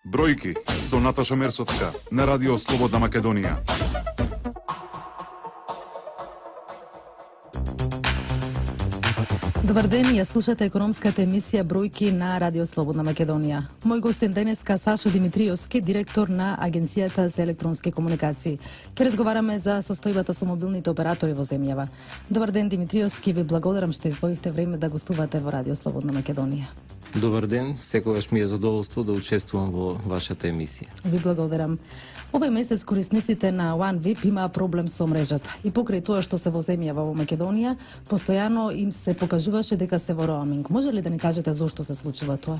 Бројки со Наташа Мерсовска на Радио Слободна Македонија. Добар ден, ја слушате економската емисија Бројки на Радио Слободна Македонија. Мој гостен денеска Сашо Димитриовски, директор на Агенцијата за електронски комуникации. Ке разговараме за состојбата со мобилните оператори во земјава. Добар ден, Димитриовски, ви благодарам што издвоивте време да гостувате во Радио Слободна Македонија. Добар ден, секогаш ми е задоволство да учествувам во вашата емисија. Ви благодарам. Овој месец корисниците на OneVip имаа проблем со мрежата и покрај тоа што се во земјава во Македонија, постојано им се покажуваше дека се во роаминг. Може ли да ни кажете зошто се случила тоа?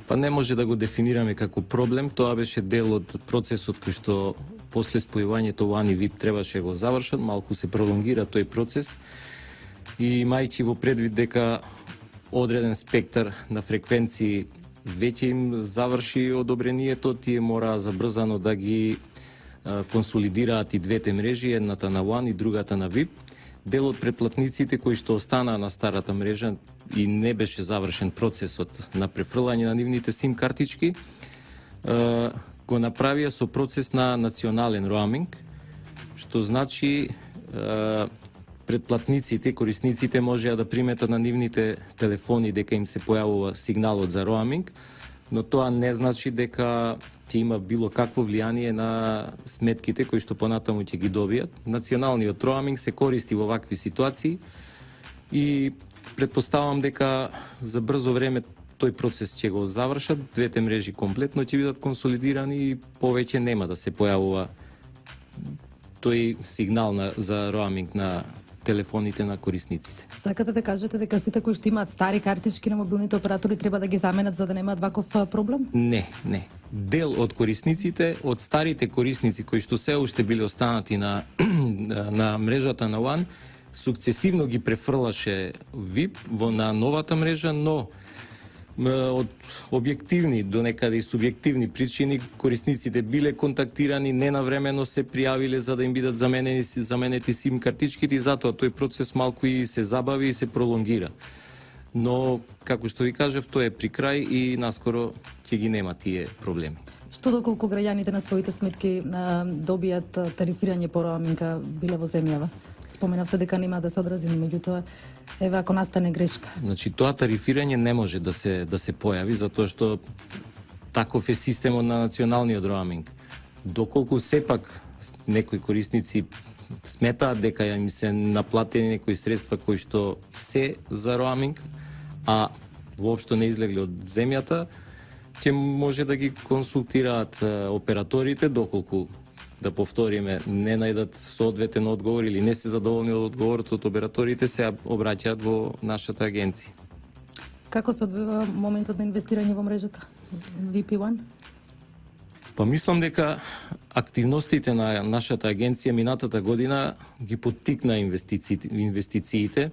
Па не може да го дефинираме како проблем, тоа беше дел од процесот кој што после спојувањето OneVip требаше го завршат, малку се пролонгира тој процес и имајќи во предвид дека одреден спектар на фреквенции веќе им заврши одобрението, тие мора забрзано да ги консолидираат и двете мрежи, едната на One и другата на VIP. Дел од претплатниците кои што останаа на старата мрежа и не беше завршен процесот на префрлање на нивните сим картички, го направија со процес на национален роаминг, што значи претплатниците, корисниците можеа да приметат на нивните телефони дека им се појавува сигналот за роаминг, но тоа не значи дека ќе има било какво влијание на сметките кои што понатаму ќе ги добијат. Националниот роаминг се користи во вакви ситуации и претпоставам дека за брзо време тој процес ќе го завршат, двете мрежи комплетно ќе бидат консолидирани и повеќе нема да се појавува тој сигнал за роаминг на телефоните на корисниците. Сакате да кажете дека сите кои што имаат стари картички на мобилните оператори треба да ги заменат за да немаат ваков проблем? Не. Дел од корисниците, од старите корисници кои што се уште биле останати на мрежата на One, сукцесивно ги префрлаше VIP на новата мрежа, но од објективни до некаде и субјективни причини корисниците биле контактирани, ненавремено се пријавиле за да им бидат заменети сим картичките и затоа тој процес малку и се забави и се пролонгира. Но, како што ви кажав, тоа е при крај и наскоро ќе ги нема тие проблеми. Што доколку граѓаните на своите сметки добијат тарифирање по роаминга биле во земјава? Споменавте дека нема да се одрази, меѓутоа еве ако настане грешка. Значи тоа тарифирање не може да се појави затоа што таков е системот на националниот роаминг. Доколку сепак некои корисници сметаат дека им се наплатени некои средства кои што се за роаминг, а воопшто не излегле од земјата, ќе може да ги консултираат операторите, доколку, да повториме, не најдат соодветен одговор или не се задоволни од одговорот од операторите, се обраќаат во нашата агенција. Како се одвива моментот на инвестирање во мрежата VP1? Па мислам дека активностите на нашата агенција минатата година ги поттикна инвестициите.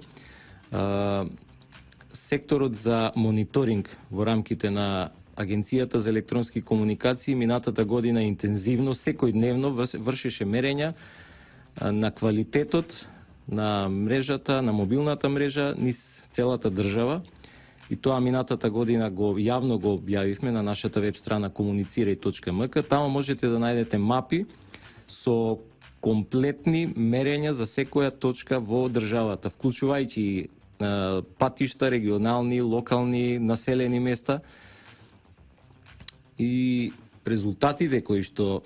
Секторот за мониторинг во рамките на Агенцијата за електронски комуникации минатата година интензивно, секојдневно вршеше мерења на квалитетот на мрежата, на мобилната мрежа низ целата држава. И тоа минатата година јавно го објавивме на нашата веб страна komuniciraj.mk. Таму можете да најдете мапи со комплетни мерења за секоја точка во државата, вклучувајќи патишта, регионални, локални, населени места. И резултатите кои што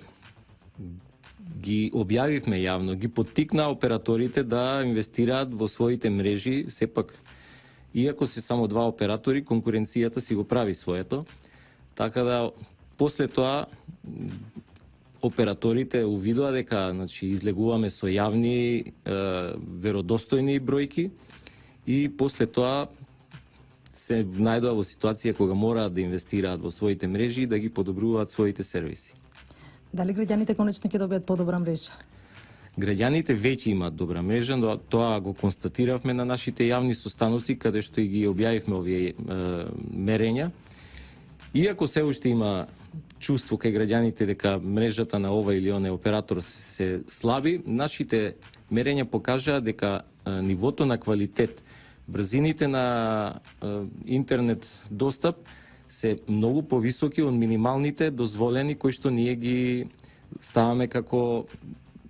ги објавивме јавно, ги поттикна операторите да инвестираат во своите мрежи. Сепак, иако се само два оператори, конкуренцијата си го прави своето. Така да, после тоа, операторите увидоа дека излегуваме со јавни, веродостојни бројки и после тоа се најдоа во ситуација кога мораат да инвестираат во своите мрежи и да ги подобруваат своите сервиси. Дали граѓаните конечно ќе добијат подобра мрежа? Граѓаните веќе имаат добра мрежа, но тоа го констатиравме на нашите јавни состаноци каде што и ги објавивме овие мерења. Иако се уште има чувство кај граѓаните дека мрежата на ова или оне оператор се слаби, нашите мерења покажаа дека нивото на квалитет, брзините на интернет достап се многу повисоки од минималните дозволени кои што ние ги ставаме како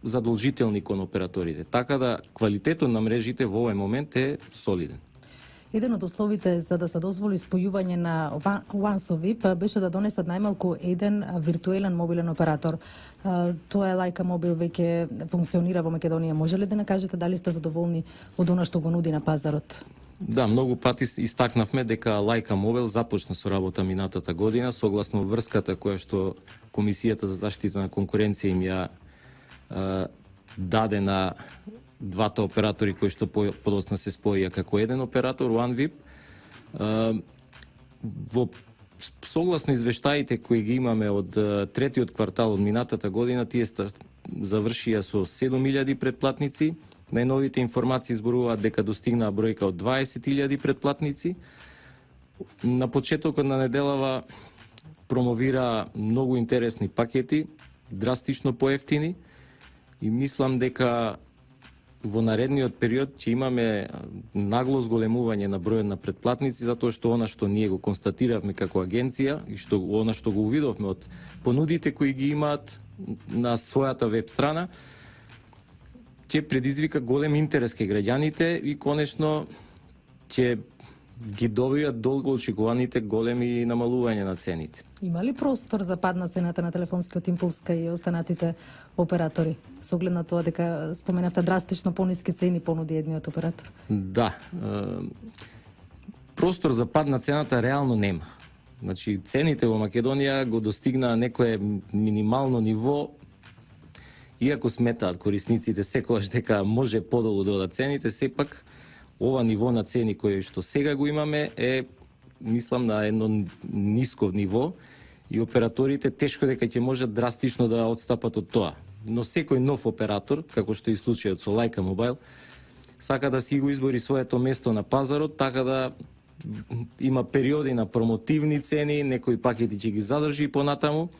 задолжителни кон операторите. Така да квалитетот на мрежите во овој момент е солиден. Еден од условите за да се дозволи спојување на OneSoVIP беше да донесат најмалку еден виртуелен мобилен оператор. Тоа е Лајка Мобил веќе функционира во Македонија. Може ли да не кажете дали сте задоволни од она што го нуди на пазарот? Да, многу пати истакнавме дека Лајка Мобил започна со работа минатата година согласно врската која што Комисијата за заштита на конкуренција им ја даде на двата оператори кои што подосна се споија како еден оператор, OneVIP. Во согласно извештаите кои ги имаме од третиот квартал од минатата година, тие завршија со 7.000 претплатници. Најновите информации зборуваат дека достигнаа бројка од 20.000 претплатници. На почетокот на неделава промовира многу интересни пакети, драстично поевтини, и мислам дека во наредниот период ќе имаме нагло зголемување на бројот на претплатници, затоа што она што ние го констатиравме како агенција и што она што го увидовме од понудите кои ги имаат на својата веб страна, ќе предизвика голем интерес кај граѓаните и конечно ќе ги добијат долго очекуваните големи намалување на цените. Има ли простор за пад на цената на телефонскиот импулс кај останатите оператори? Со оглед на тоа дека споменавте драстично пониски цени понуди едниот оператор. Да. Простор за пад на цената реално нема. Значи, цените во Македонија го достигнаа некое минимално ниво, иако сметаат корисниците секогаш дека може подолу да одат цените, сепак ова ниво на цени кое што сега го имаме е, мислам, на едно ниско ниво и операторите тешко дека ќе можат драстично да одстапат од тоа. Но секој нов оператор, како што е случајот со Лајка Мобайл, сака да си го избори своето место на пазарот, така да има периоди на промотивни цени, некои пакети ќе ги задржи и понатаму.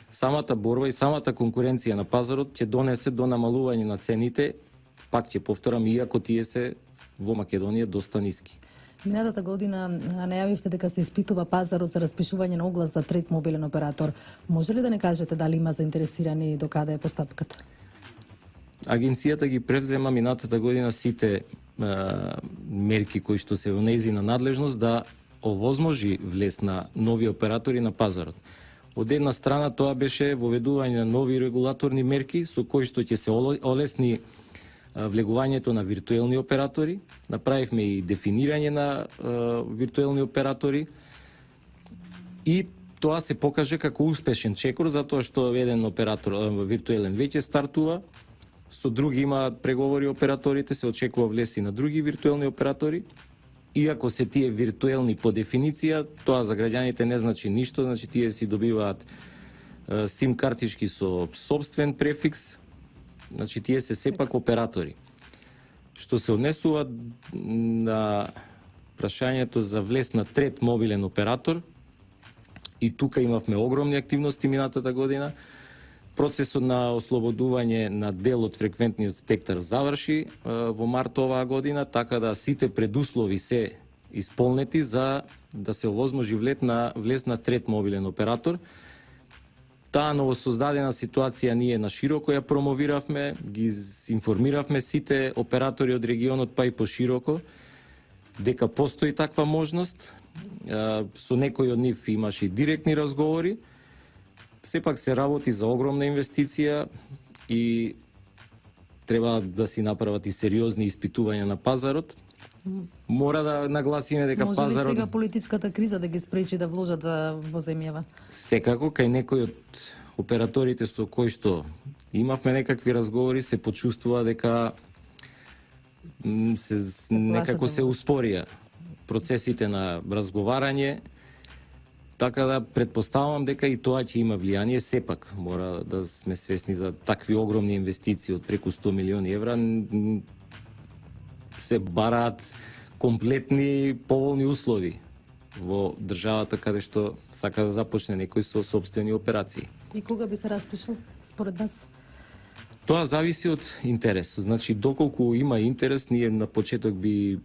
Самата борба и самата конкуренција на пазарот ќе донесе до намалување на цените, пак ќе повторам, иако тие се во Македонија доста ниски. Минатата година најавивте дека се испитува пазарот за распишување на оглас за трет мобилен оператор. Може ли да не кажете дали има заинтересирани и до каде е постапката? Агенцијата ги превзема минатата година сите мерки кои што се во нејзина надлежност да овозможи влез на нови оператори на пазарот. Од една страна тоа беше воведување на нови регулаторни мерки со кои што ќе се олесни влегувањето на виртуелни оператори. Направивме и дефинирање на виртуелни оператори и тоа се покаже како успешен чекор, затоа што еден оператор виртуелен веќе стартува, со други има преговори операторите, се очекува влез и на други виртуелни оператори. Иако се тие виртуелни по дефиниција, тоа за граѓаните не значи ништо, значи тие си добиваат сим картички со собствен префикс, значи тие се сепак оператори. Што се однесува на прашањето за влез на трет мобилен оператор, и тука имавме огромни активности минатата година. Процесот на ослободување на дел од фреквентниот спектар заврши во март оваа година, така да сите предуслови се исполнети за да се овозможи влез на трет мобилен оператор. Таа новосоздадена ситуација ние на широко ја промовиравме, ги информиравме сите оператори од регионот, па и пошироко, дека постои таква можност. Со некои од нив имаше и директни разговори. Сепак се работи за огромна инвестиција и треба да си направат и сериозни испитувања на пазарот. Мора да нагласиме дека може пазарот... Може ли сега политичката криза да ги спречи да вложат во земјава? Секако, кај некои од операторите со кои што имавме некакви разговори, се почувствува дека некако се успорија процесите на разговарање. Така да предпоставам дека и тоа ќе има влијание, сепак мора да сме свесни за такви огромни инвестиции од преку 100 милиони евра се бараат комплетни поволни услови во државата каде што сака да започне некој со собствени операции. И кога би се распишал според вас? Тоа зависи од интерес. Значи, доколку има интерес, ние на почеток би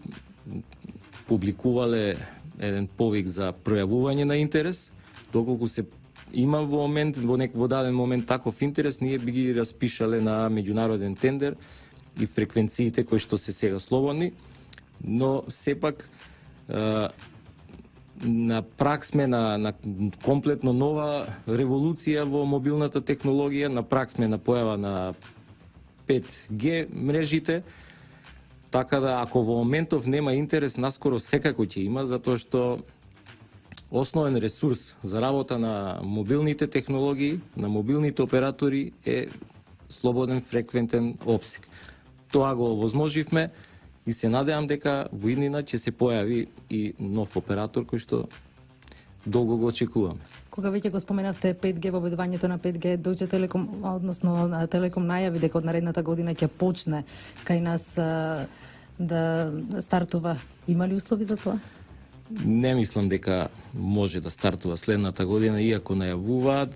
публикувале еден повик за пројавување на интерес, доколку се има во момент, во даден момент таков интерес, ние би ги распишале на меѓународен тендер и фреквенциите кои што се сега слободни, но сепак на прак сме на комплетно нова револуција во мобилната технологија, на прак сме на појава на 5G мрежите, така да ако во моментов нема интерес, наскоро секако ќе има, затоа што основен ресурс за работа на мобилните технологии, на мобилните оператори е слободен фреквентен опсек. Тоа го овозможивме и се надевам дека во иднина ќе се појави и нов оператор кој што долго го очекуваме. Кога веќе го споменавте 5G, воведувањето на 5G, Deutsche Telekom, односно Телеком најави дека од наредната година ќе почне кај нас да стартува. Има ли услови за тоа? Не мислам дека може да стартува следната година, иако најавуваат.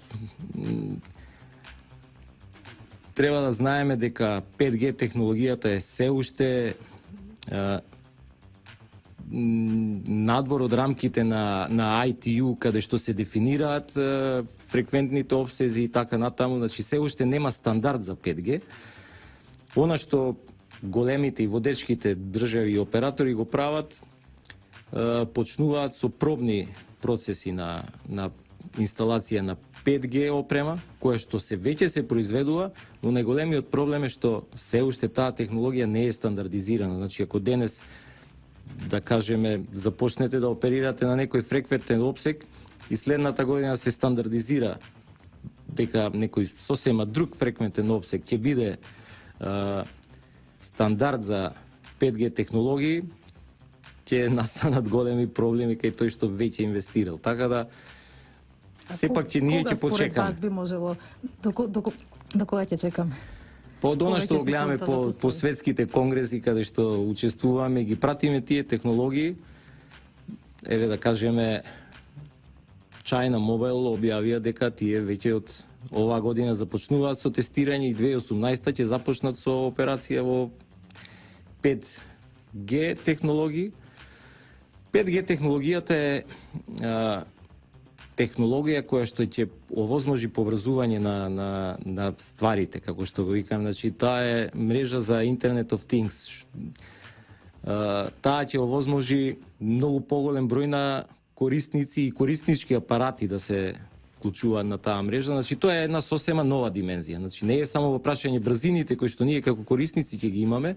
Треба да знаеме дека 5G технологијата е се уште надвор од рамките на ITU, каде што се дефинираат фреквентните обсези и така натаму, значи се уште нема стандард за 5G. Она што големите и водечките држави и оператори го прават, почнуваат со пробни процеси на инсталација на 5G опрема, која што се веќе се произведува, но најголемиот проблем е што се уште таа технологија не е стандардизирана. Значи, ако денес, да кажеме, започнете да оперирате на некој фреквентен опсек и следната година се стандардизира дека некој сосема друг фреквентен опсек ќе биде стандард за 5G технологии, ќе настанат големи проблеми кај тој што веќе инвестирал. Така да сепак ќе ние ќе почекаме. Кога според вас би можело, до кога ќе чекаме? По она што гледаме по светските конгреси каде што учествуваме, ги пратиме тие технологии, еве да кажеме China Mobile објавија дека тие веќе од оваа година започнуваат со тестирање и 2018 ќе започнат со операција во 5G технологии. 5G технологијата е технологија која што ќе овозможи поврзување на стварите, како што го викам, значи таа е мрежа за Internet of Things. Таа ќе овозможи многу поголем број на корисници и кориснички апарати да се вклучуваат на таа мрежа. Значи тоа е една сосема нова димензија. Значи не е само во прашање брзините кои што ние како корисници ќе ги имаме,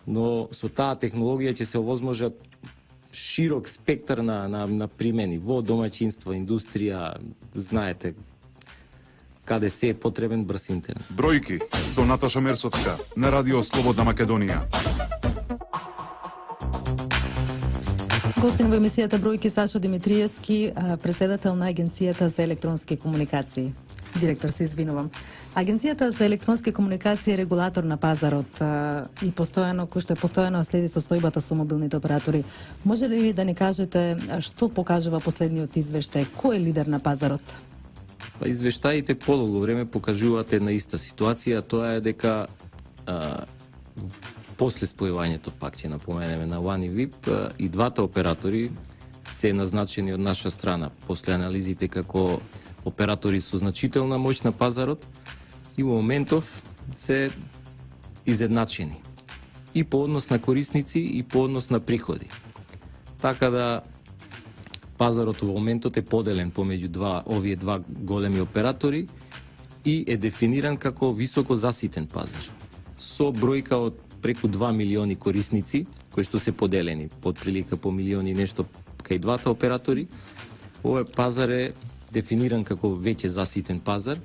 но со таа технологија ќе се овозможат широк спектар на примени во домаќинство, индустрија, знаете, каде се е потребен брз интернет. Бројки со Наташа Мерсовска на Радио Слободна Македонија. Гостин во емисијата Бројки Сашо Димитриевски, председател на Агенцијата за електронски комуникации. Директор, се извинувам. Агенцијата за електронски комуникации е регулатор на пазарот и постојано, кој што е постојано следи состојбата со мобилните оператори. Може ли да ни кажете што покажува последниот извештај? Кој е лидер на пазарот? Извештаите подолго време покажуваат една иста ситуација, тоа е дека после спојувањето, пак ќе напоменеме, на One и VIP, и двата оператори се назначени од наша страна после анализите како оператори со значителна моќ на пазарот и во моментов се изедначени и по однос на корисници и по однос на приходи. Така да пазарот во моментот е поделен помеѓу овие два големи оператори и е дефиниран како високо заситен пазар со бројка од преку 2 милиони корисници кои што се поделени под прилика по милиони нешто кај двата оператори. Овој пазар е дефиниран како веќе заситен пазар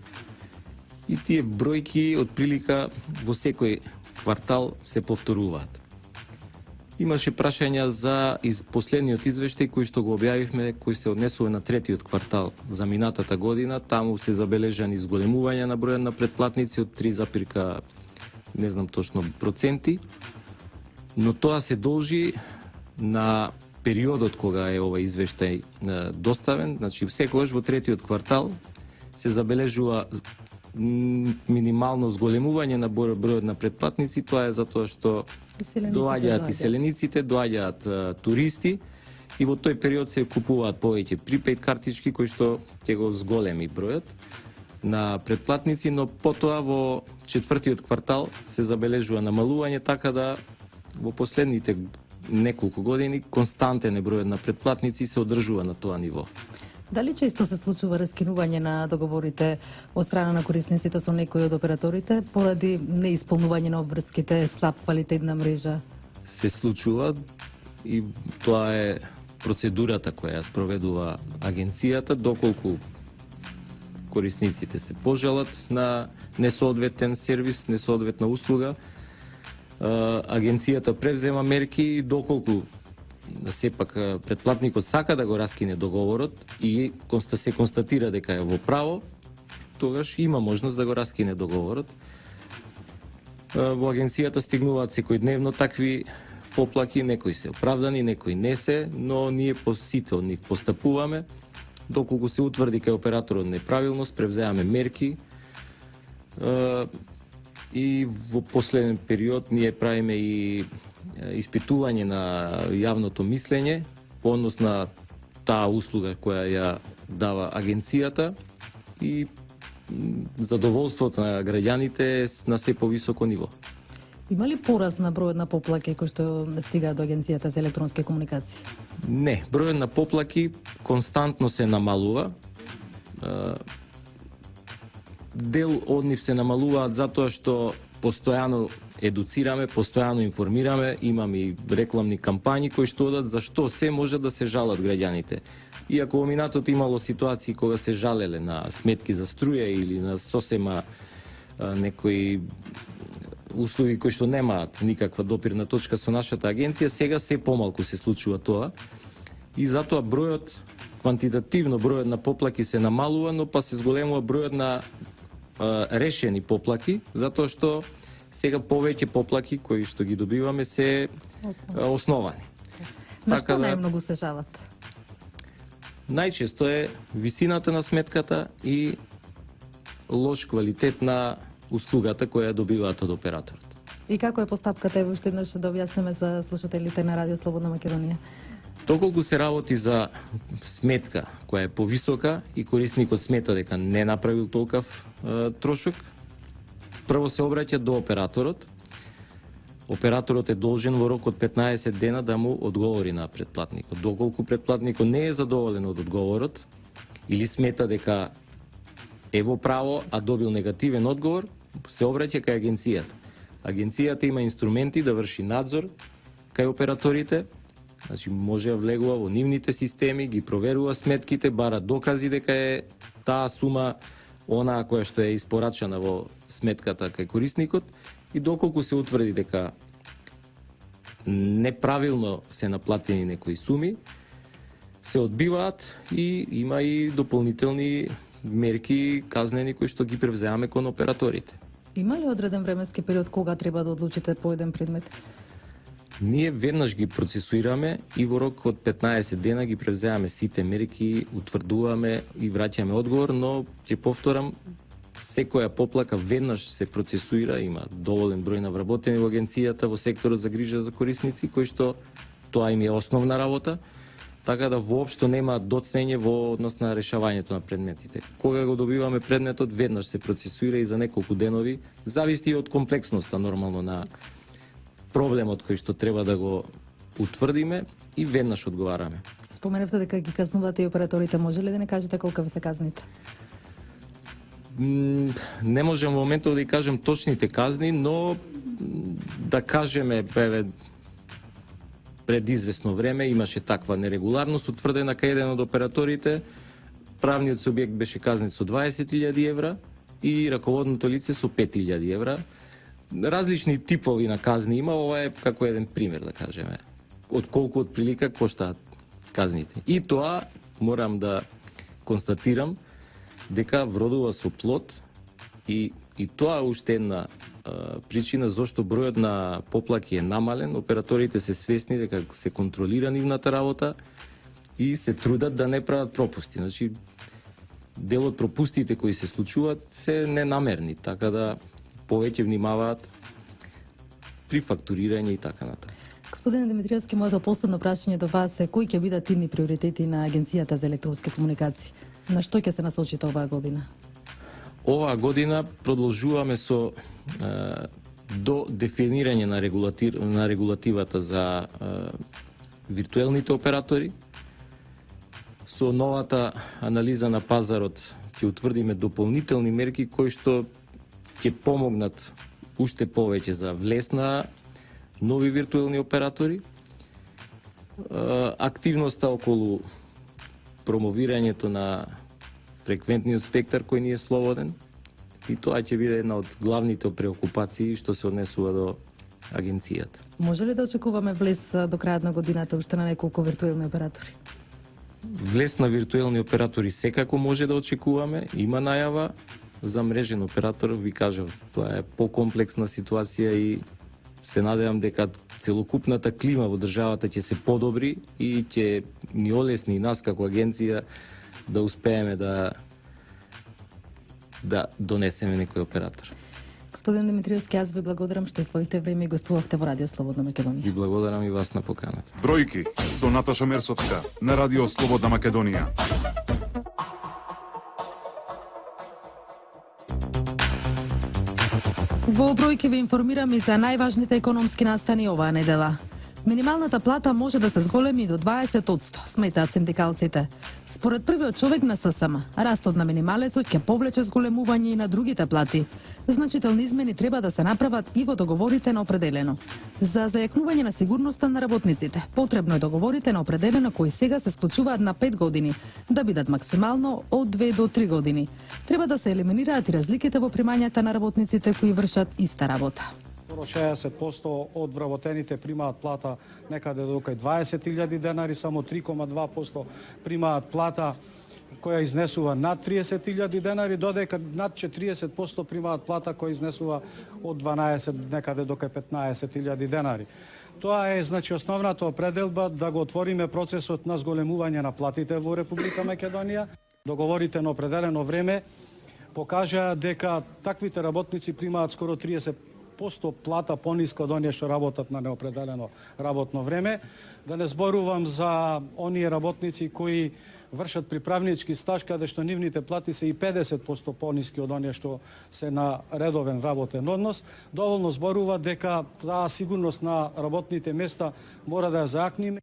и тие бројки од прилика во секој квартал се повторуваат. Имаше прашања за последниот извештај кој што го објавивме, кој се однесува на третиот квартал за минатата година. Таму се забележани зголемување на бројот на претплатници од 3, не знам точно проценти, но тоа се должи на периодот кога е овој извештај доставен. Значи секогаш во третиот квартал се забележува минимално зголемување на бројот на претплатници. Тоа е затоа што доаѓаат иселениците, доаѓаат туристи и во тој период се купуваат повеќе припейд картички кои што ќе го зголеми бројот на претплатници, но потоа во четвртиот квартал се забележува намалување, така да во последните неколку години константен е бројот на претплатници и се одржува на тоа ниво. Дали често се случува раскинување на договорите од страна на корисниците со некои од операторите поради неисполнување на обврските, слаб квалитет на мрежа? Се случува и тоа е процедурата која ја спроведува агенцијата, доколку корисниците се пожелат на несоодветен сервис, несоодветна услуга, агенцијата превзема мерки и доколку сепак претплатникот сака да го раскине договорот и се констатира дека е во право, тогаш има можност да го раскине договорот. Во агенцијата стигнуваат секојдневно такви поплаки, некои се оправдани, некои не се, но ние по сите од нив постапуваме. Доколку се утврди кај операторот неправилност, превземаме мерки и во последен период ние правиме и испитување на јавното мислење по однос на таа услуга која ја дава агенцијата и задоволството на граѓаните е на се повисоко ниво. Има ли пораз на бројот на поплаки кои што стигаат до Агенцијата за електронски комуникации? Не, бројот на поплаки константно се намалува. Дел од нив се намалуваат затоа што постојано едуцираме, постојано информираме, имаме и рекламни кампањи кои што одат за што се може да се жалат граѓаните. Иако во минатото имало ситуации кога се жалеле на сметки за струја или на сосема некои услуги кои што немаат никаква допирна точка со нашата агенција, сега се помалку се случува тоа. И затоа бројот, квантитативно бројот на поплаки се намалува, но па се зголемува бројот на решени поплаки, затоа што сега повеќе поплаки кои што ги добиваме се основани. На што најмногу се жалат? Најчесто е висината на сметката и лош квалитет на услугата која ја добиваат од операторот. И како е постапката, ево уште еднаш да објасниме за слушателите на Радио Слободна Македонија? Доколку се работи за сметка која е повисока и корисникот смета дека не направил толкав трошок, прво се обраќа до операторот. Операторот е должен во рок од 15 дена да му одговори на претплатникот. Доколку претплатникот не е задоволен од одговорот или смета дека е во право, а добил негативен одговор, се обраќа кај агенцијата. Агенцијата има инструменти да врши надзор кај операторите, значи може да влегува во нивните системи, ги проверува сметките, бара докази дека е таа сума онаа која што е испорачана во сметката кај корисникот и доколку се утврди дека неправилно се наплатени некои суми, се одбиваат и има и дополнителни мерки казнени кои што ги превземаме кон операторите. Има ли одреден временски период кога треба да одлучите по еден предмет? Ние веднаш ги процесуираме и во рок од 15 дена ги превземаме сите мерки, утврдуваме и враќаме одговор, но ќе повторам, секоја поплака веднаш се процесуира, има доволен број на вработени во агенцијата во секторот за грижа за корисници, кои што тоа им е основна работа, така да воопшто нема доцнење во однос на решавањето на предметите. Кога го добиваме предметот, веднаш се процесуира и за неколку денови, зависи од комплексноста нормално на проблемот кој што треба да го утврдиме и веднаш одговараме. Споменавте дека ги казнувате и операторите, може ли да не кажете колку ви се казните? Не можам во моментот да ја кажем точните казни, но да кажеме пред известно време имаше таква нерегуларност утврдена кај еден од операторите. Правниот субјект беше казнет со 20.000 евра и раководното лице со 5.000 евра. Различни типови на казни има, ова е како еден пример да кажеме. Од колку од прилика коштаат казните. И тоа морам да констатирам дека вродува со плод и тоа е уште една причина зошто бројот на поплаки е намален. Операторите се свесни дека се контролира нивната работа и се трудат да не прават пропусти. Значи, дел од пропустите кои се случуваат се ненамерни, така да повеќе внимаваат при фактурирање и така натаму. Господин Димитриевски, моето последно прашање до вас е кои ќе бидат идни приоритети на Агенцијата за електронски комуникации? На што ќе се насочите оваа година? Оваа година продолжуваме со до дефинирање на регулативата за виртуелните оператори. Со новата анализа на пазарот ќе утврдиме дополнителни мерки кои што ќе помогнат уште повеќе за влез на нови виртуелни оператори. Активноста околу промовирањето на фреквентниот спектар кој ни е слободен, и тоа ќе биде една од главните преокупации што се однесува до агенцијата. Може ли да очекуваме влез до крајот на годината уште на неколку виртуелни оператори? Влез на виртуелни оператори секако може да очекуваме, има најава за мрежен оператор, ви кажав, тоа е покомплексна ситуација и се надевам дека целокупната клима во државата ќе се подобри и ќе ни олесни нас како агенција да успееме да донесеме некој оператор. Господин Димитриевски, аз ви благодарам што издвоихте време и гостувавте во Радио Слободна Македонија. И благодарам и вас на поканата. Бројки со Наташа Мерсовска на Радио Слободна Македонија. Во бројки ви информирам и за најважните економски настани оваа недела. Минималната плата може да се зголеми до 20%, сметаат синдикалците. Според првиот човек на ССМ, растот на минималецот ќе повлече зголемување и на другите плати. Значителни измени треба да се направат и во договорите на определено. За зајакнување на сигурноста на работниците, потребно е договорите на определено кои сега се склучуваат на 5 години, да бидат максимално од 2 до 3 години. Треба да се елиминираат и разликите во примањата на работниците кои вршат иста работа. Скоро 60% од вработените примаат плата некаде до околу 20.000 денари, само 3,2% примаат плата која изнесува над 30.000 денари, додека над 40% примаат плата која изнесува од 12 некаде до 15.000 денари. Тоа е значи основната определба да го отвориме процесот на зголемување на платите во Република Македонија. Договорите на определено време покажаа дека таквите работници примаат скоро 30% плата пониска од оние што работат на неопределено работно време. Да не зборувам за оние работници кои вршат приправнички стаж, каде што нивните плати се и 50% пониски од оние што се на редовен работен однос. Доволно зборува дека таа сигурност на работните места мора да ја заакниме.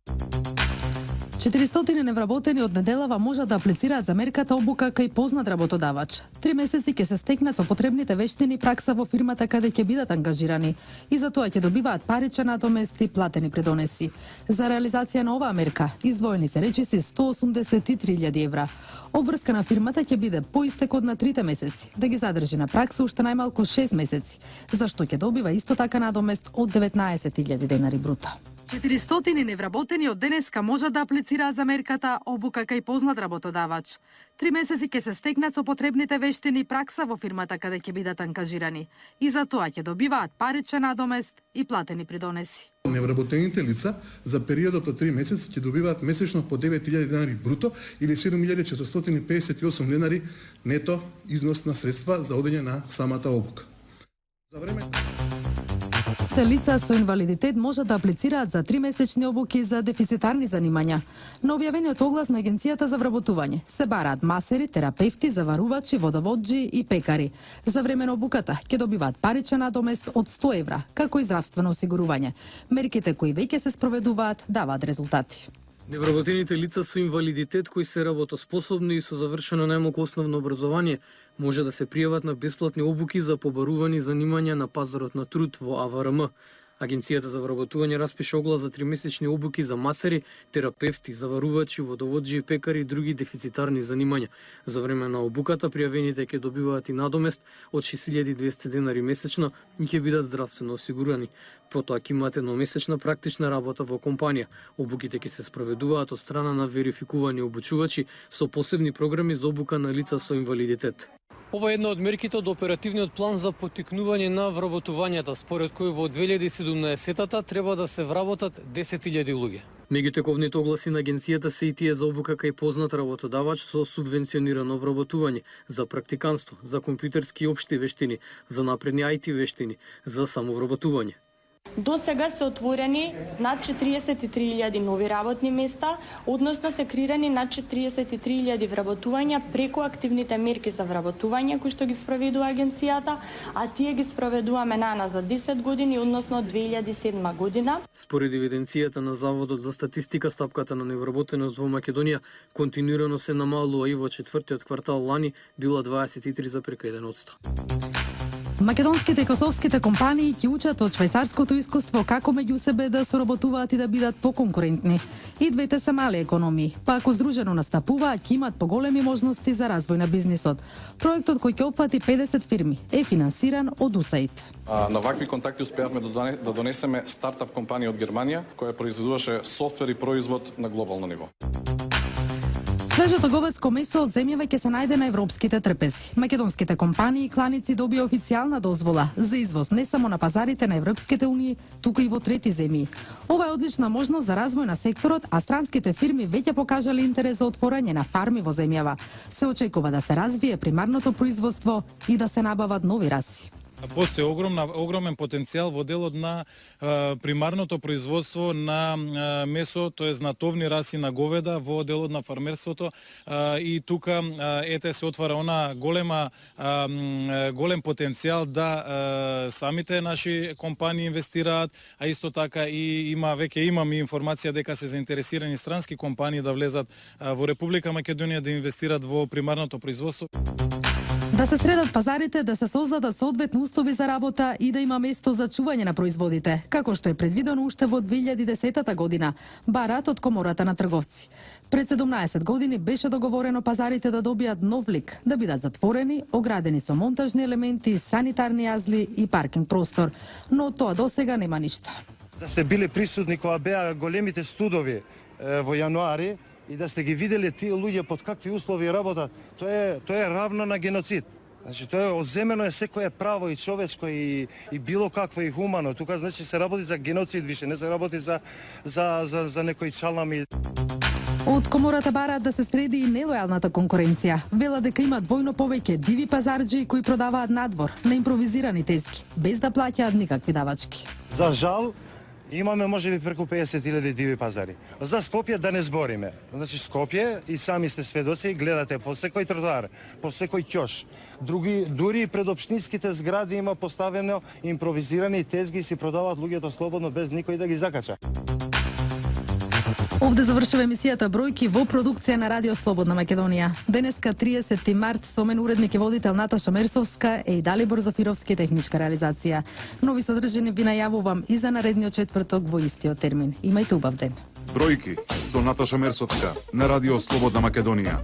400 невработени од неделава можат да аплицираат за мерката обука кај познат работодавач. 3 месеци ќе се стекнат со потребните вештини и пракса во фирмата каде ќе бидат ангажирани и за тоа ќе добиваат паричен надомест и платени придонеси. За реализација на оваа мерка издвоени се речиси 183.000 евра. Обврска на фирмата ќе биде по истекот на 3 месеци, да ги задржи на пракса уште најмалку 6 месеци, зашто ќе добива исто така надомест од 19.000 денари бруто. 400 невработени од денеска можат да аплицираат за мерката обука кај познат работодавач. 3 месеци ќе се стекнат со потребните вештини и пракса во фирмата каде ќе бидат ангажирани и за тоа ќе добиваат паричен надомест и платени придонеси. Невработените лица за периодот од 3 месеци ќе добиваат месечно по 9.000 денари бруто или 7.458 денари нето износ на средства за одење на самата обука. За време Лица со инвалидитет можат да аплицираат за 3-месечни обуки за дефицитарни занимања. На објавениот оглас на Агенцијата за вработување се бараат масери, терапевти, заварувачи, водоводжи и пекари. За време на обуката ќе добиваат паричен надомест од 100 евра, како и здравствено осигурување. Мерките кои веќе се спроведуваат даваат резултати. Невработените лица со инвалидитет кои се работоспособни и со завршено најмалку основно образование може да се пријават на бесплатни обуки за побарувани занимања на пазарот на труд во АВРМ. Агенцијата за вработување распиша оглас за 3-месечни обуки за масери, терапевти, заварувачи, водоводжи и пекари и други дефицитарни занимања. За време на обуката пријавените ќе добиваат и надомест од 6.200 денари месечно и ќе бидат здравствено осигурани. Потоа ќе имате едномесечна практична работа во компанија. Обуките ќе се спроведуваат од страна на верификувани обучувачи со посебни програми за обука на лица со инвалидитет. Ова е една од мерките од оперативниот план за поттикнување на вработувањата, според кој во 2017-та треба да се вработат 10.000 луѓе. Меѓутоковните огласи на агенцијата се и тие за обука кај познат работодавач со субвенционирано вработување, за практиканство, за компјутерски и општи вештини, за напредни IT вештини, за самовработување. До сега се отворени над 43.000 нови работни места, односно се креирани над 43.000 вработувања преку активните мерки за вработување кои што ги спроведува агенцијата, а тие ги спроведуваме за 10 години, односно 2007 година. Според евиденцијата на Заводот за статистика, стапката на невработеност во Македонија континуирано се намалува и во четвртиот квартал лани била 23,1%. Македонските и косовските компании ќе учат од швајцарското искуство како меѓу себе да соработуваат и да бидат поконкурентни. И двете се мали економии, па ако здружено настапуваат, ќе имат поголеми можности за развој на бизнисот. Проектот кој ќе опфати 50 фирми е финансиран од USAID. На вакви контакти успеавме да донесеме стартап компанија од Германија која произведуваше софтвер и производ на глобално ниво. Свежото говедско месо од земјава ќе се најде на европските трпези. Македонските компании и кланици добија официјална дозвола за извоз не само на пазарите на Европските унии, туку и во трети земји. Ова е одлична можност за развој на секторот, а странските фирми веќе покажале интерес за отворање на фарми во земјава. Се очекува да се развие примарното производство и да се набават нови раси. Постои огромен потенцијал во делот на примарното производство на месо, тоест на товни раси на говеда во делот на фармерството и тука ете се отвара она голем потенцијал да самите наши компании инвестираат, а исто така и веќе имаме информација дека се заинтересирани странски компании да влезат во Република Македонија да инвестират во примарното производство. Да се средат пазарите, да се создадат соодветни услови за работа и да има место за чување на производите, како што е предвидено уште во 2010 година, барат од Комората на трговци. Пред 17 години беше договорено пазарите да добијат нов лик, да бидат затворени, оградени со монтажни елементи, санитарни јазли и паркинг простор, но од тоа досега нема ништо. Да сте биле присутни кога беа големите студови во јануари, и да сте ги виделе тие луѓе под какви услови работат, тоа е равно на геноцид. Значи тоа е оземено е секое право и човечко и било какво и хумано. Тука значи се работи за геноцид више, не се работи за некои чалами. Од Комората бараат да се среди и нелојалната конкуренција. Вела дека има двојно повеќе диви пазарџи кои продаваат надвор на импровизирани тезги, без да плаќаат никакви давачки. За жал, имаме можеби преку 50.000 диви пазари. За Скопје да не збориме. Значи Скопје и сами сте сведоци и гледате по секој тротоар, по секој ќош. Дури пред општинските згради има поставено импровизирани тезги и си продаваат луѓето слободно без никој да ги закача. Овде завршува емисијата Бројки во продукција на Радио Слободна Македонија. Денеска 30 март со мен уредник и водител Наташа Мерсовска и Далибор Зафировски техничка реализација. Нови содржини ви најавувам и за наредниот четврток во истиот термин. Имајте убав ден. Бројки со Наташа Мерсовска на Радио Слободна Македонија.